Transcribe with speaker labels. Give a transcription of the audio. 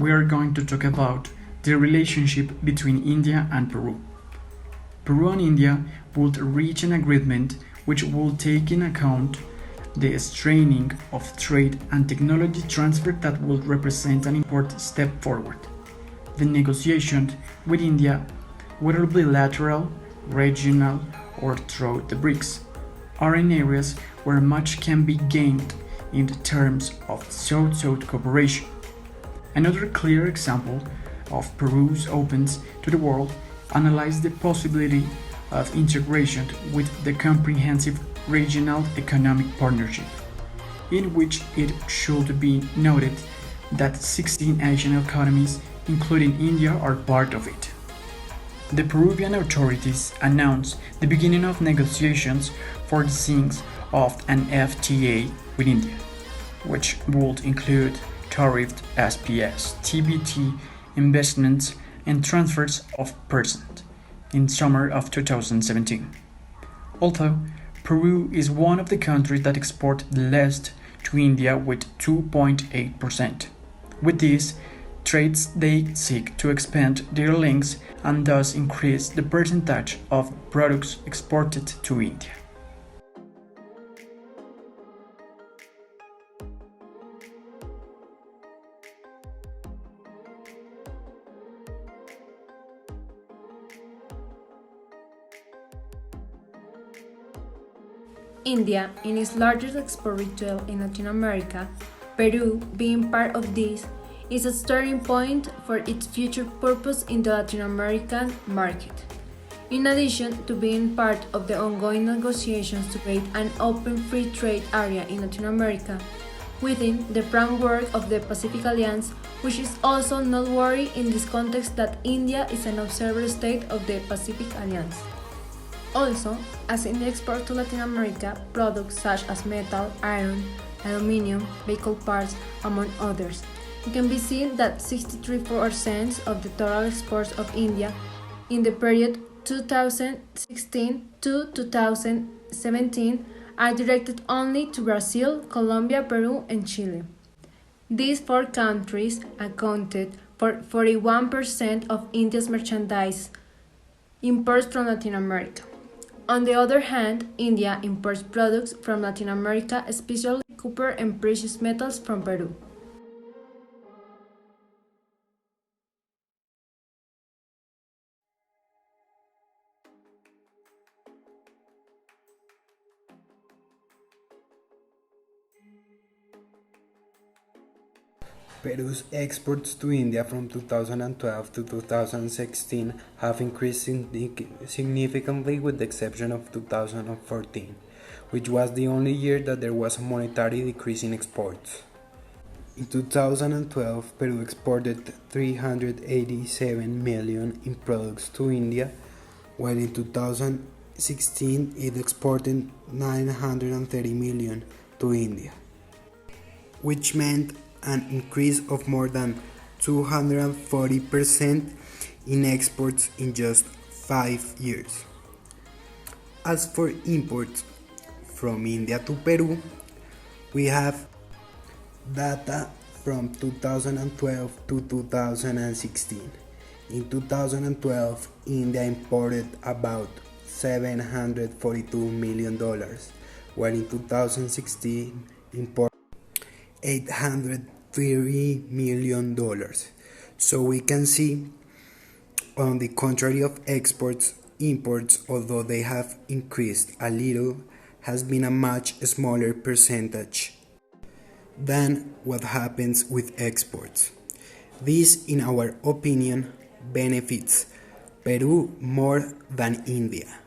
Speaker 1: we are going to talk about the relationship between India and Peru. Peru and India would reach an agreement which will take in account the straining of trade and technology transfer that will represent an important step forward. The negotiations with India, whether bilateral, regional, or through the BRICS, are in areas where much can be gained in terms of South-South cooperation. Another clear example of Peru's openness to the world analyzes the possibility of integration with the Comprehensive Regional Economic Partnership, in which it should be noted that 16 Asian economies, including India, are part of it. The Peruvian authorities announced the beginning of negotiations for the signing of an FTA with India, which would include tariffed SPS, TBT, investments, and transfers of persons in summer of 2017. Although Peru is one of the countries that export the least to India with 2.8%. With this, trades they seek to expand their links and thus increase the percentage of products exported to India.
Speaker 2: India, in its largest export retail in Latin America, Peru, being part of this, is a starting point for its future purpose in the Latin American market. In addition to being part of the ongoing negotiations to create an open free trade area in Latin America, within the framework of the Pacific Alliance, which is also noteworthy in this context that India is an observer state of the Pacific Alliance. Also, as in the export to Latin America, products such as metal, iron, aluminum, vehicle parts, among others, it can be seen that 63% of the total exports of India in the period 2016 to 2017 are directed only to Brazil, Colombia, Peru, and Chile. These four countries accounted for 41% of India's merchandise imports from Latin America. On the other hand, India imports products from Latin America, especially copper and precious metals from Peru.
Speaker 3: Peru's exports to India from 2012 to 2016 have increased significantly with the exception of 2014, which was the only year that there was a monetary decrease in exports. In 2012, Peru exported 387 million in products to India, while in 2016 it exported 930 million to India, which meant an increase of more than 240% in exports in just 5 years. As for imports from India to Peru, we have data from 2012 to 2016. In 2012, India imported about $742 million, while in 2016 imported $803 million. So we can see, on the contrary of exports, imports, although they have increased a little, has been a much smaller percentage than what happens with exports. This, in our opinion, benefits Peru more than India.